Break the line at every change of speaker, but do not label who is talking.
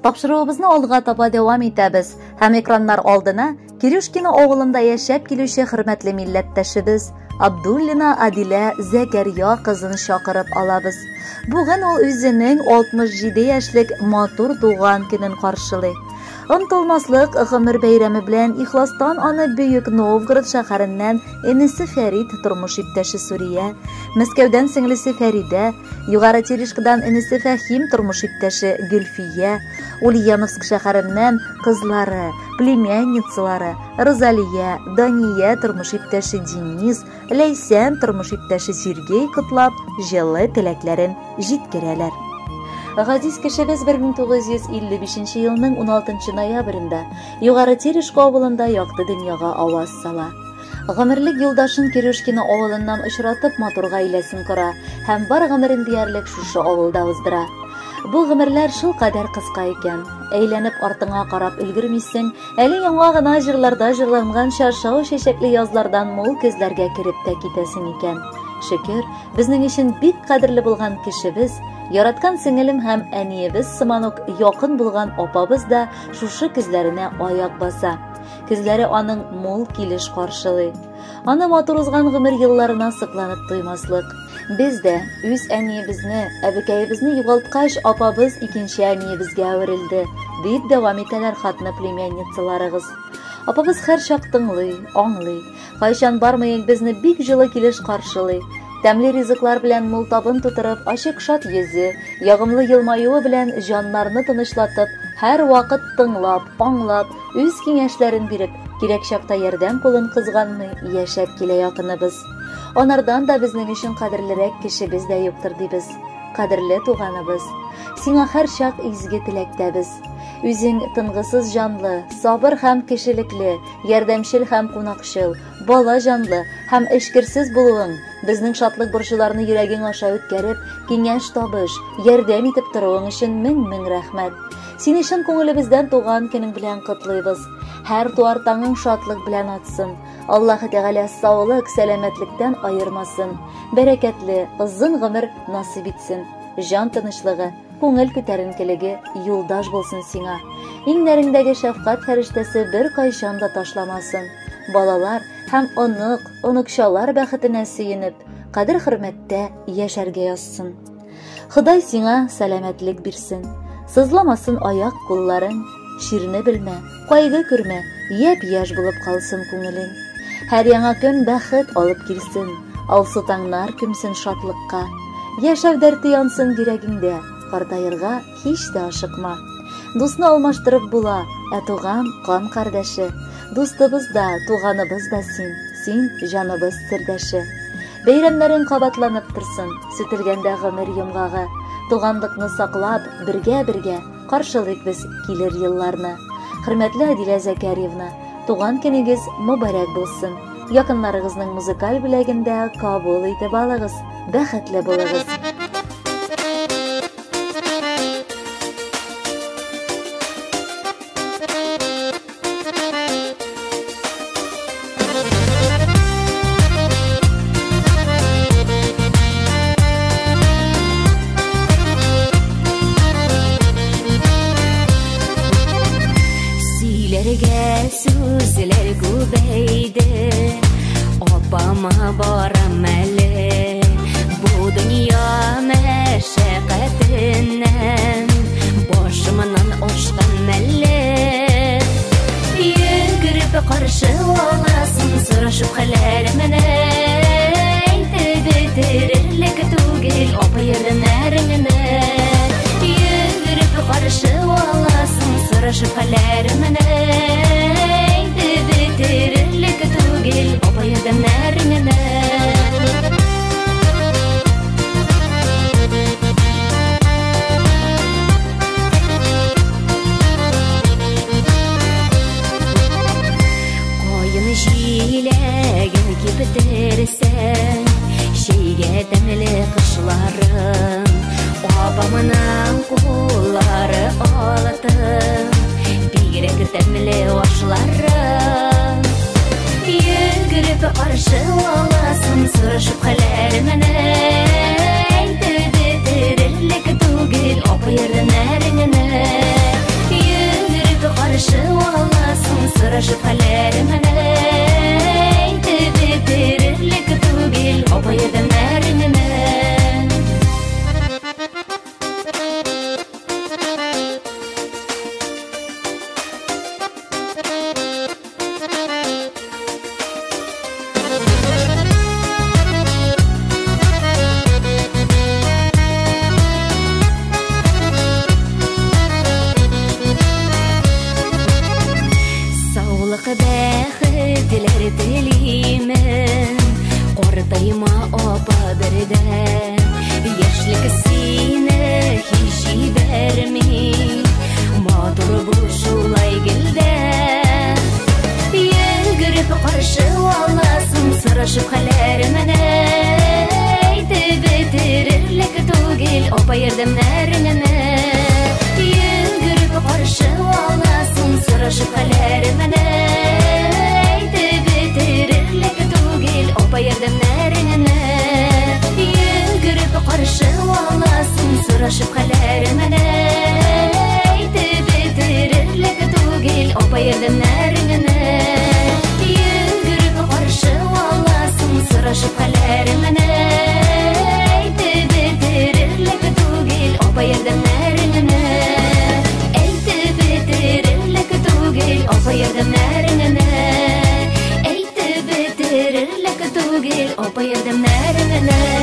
Тапшыруыбызны алга таба дәвам итәбез һәм экраннар алдына Кирюшкина авылында яшәп килүче хөрмәтле милләттәшебез Абдуллина Адилә Зәкәрия кызын чакырып алабыз. Бүген ул үзенең 67 яшьлек матур туган көнен каршылый. Онтылмаслык гомер бәйрәме белән ихластан аны Бөек Новгород шәһәреннән энесе Фәрид тормыш иптәше Сурия, Мәскәүдән сеңлесе Фәридә, Югары Терешкадан энесе Фәһим тормыш иптәше Гөлфия, Ульяновск шәһәреннән кызлары, племянницалары Розалия, Дания тормыш иптәше Денис, Ләйсән тормыш иптәше Сергей котлап, җылы теләкләрен җиткерәләр. Газиз кешебез 1955 елның 16 ноябрендә Югары Терешка авылында якты дөньяга аваз сала. Гомерлек юлдашын Кирюшкина авылыннан очратып матур гаиләсен кора һәм бар гомерен диярлек шушы авылда уздыра. Бу гомерләр шул кадәр кыска икән. Әйләнеп артыңа карап өлгермисең, әле яңа гына җырларда җырланган шаршау чәчәкле язлардан мул көзләргә кереп тә китәсең икән. Шөкер, безнең өчен бик кадерле булган кешебез, яраткан сеңелем һәм әниебез сыман ук якын булган апабыз да шушы көзләренә аяк баса. Көзләре аның мул килеш каршылый. Аны матур узган гомер елларына сыкланып туймаслык. Без дә үз әниебезне, әбекәебезне югалткач, апабыз икенче әниебезгә әверелде, дип дәвам итәләр хатны племянницаларыгыз. Апабыз һәр чак тыңлый, аңлый. Кайчан бармыйк безне бик җылы килеш каршылый. Тәмле ризыклар белән мул табын тутырып, ачык шат йөзе, ягымлы елмаюы белән җаннарны тынычлатып, һәр вакыт тыңлап, аңлап, үз киңәшләрен биреп, кирәк чакта ярдәм кулын кызганмый яшәп килә якыныбыз. Анардан да безнең өчен кадерлерәк кешебез дә юктыр дибез. Кадерле туганыбыз, сиңа һәр чак изге теләктәбез. Үзең тынгысыз җанлы, сабыр һәм кешелекле, ярдәмчел һәм кунакчыл, бала җанлы һәм эшкерсез булуың, безнең шатлык борчуларны йөрәгең аша үткәреп, киңәш табыш, ярдәм итеп торуың өчен мең рәхмәт. Сине чын күңелебездән туган көнең белән котлыйбыз. Һәр туар таңың шатлык белән атсын. Аллаһы Тәгалә саулык, сәламәтлектән айырмасын. Бәрәкәтле, озын гомер насыйп итсен. Җан тынычлыгы, күңел күтәренкелеге юлдаш булсын сиңа. Иңнәреңдәге шәфкать фәрештәсе бер кайчан да ташламасын. Балалар һәм оныкчалар бәхетенә сөенеп, кадер-хөрмәттә яшәргә язсын. Ходай сиңа сәламәтлек бирсен. Сызламасын аяк кулларың, ширне белмә, кайгы күрмә, яп-яш булып калсын күңелең. Һәр яңа көн бәхет алып килсен, алсу таңнар күмсен шатлыкка. Яшәү дәрте янсын йөрәгеңдә, картаерга һич тә ашыкма. Дусны алмаштырып була, туган кан кардәше. Дустыбыз да, туганыбыз да син җаныбыз сердәше. Бәйрәмнәрең кабатланып торсын, сүтелгәндә гомер йомгагы. Туганлыкны саклап, бергә каршылыйк без килер елларны. Хөрмәтле Адилә Зәкәриевна, туган көнегез мөбарәк булсын. Якыннарыгызның музыкаль бүләгендә кабул итеп алыгыз. Бәхетле булыгыз.
Сүзләр күбәйде, апама барам әле. Бу дөнья мәшәкатеннән башымнан ашкан мәлле. Йөгереп каршы аласың, сорашып хәлләремне. Әйтеп бетерерлек түгел апа-ернәреңне. Йөгереп каршы аласың, сорашып хәлләремне. Бетерерлек түгел апа-ернәреңне. Җиләген киптерсәң, шәйгә тәмле кышларың, апамның куллары алтын, бигрәк тәмле ашларың. Йөгереп каршы аласың, сорашып хәлләремне. Әйтеп бетерерлек түгел апа-ернәреңне. сорашып хәлләремне әйтеп бетерерлек түгел апа ярдәмнәреңне Бәхет телимен Кортайма апа бердән Яшьлек сине һич җибәрми Матур бу шулай гөлдән Йөгереп каршы аласың сорашып хәлләремне әйтеп бетерерлек түгел апа ярдәмнәреңне Йөгереп каршы аласың сорашып хәлләремне Апа ярдәмнәреңне йөгереп каршы аласың сорашып хәлләремне әйтеп бетерерлек түгел апа ярдәмнәреңне йөгереп каршы аласың сорашып хәлләремне әйтеп бетерерлек түгел апа ярдәмнәреңне әйтеп бетерерлек түгел апа ярдәмнәреңне Apayırdım nerene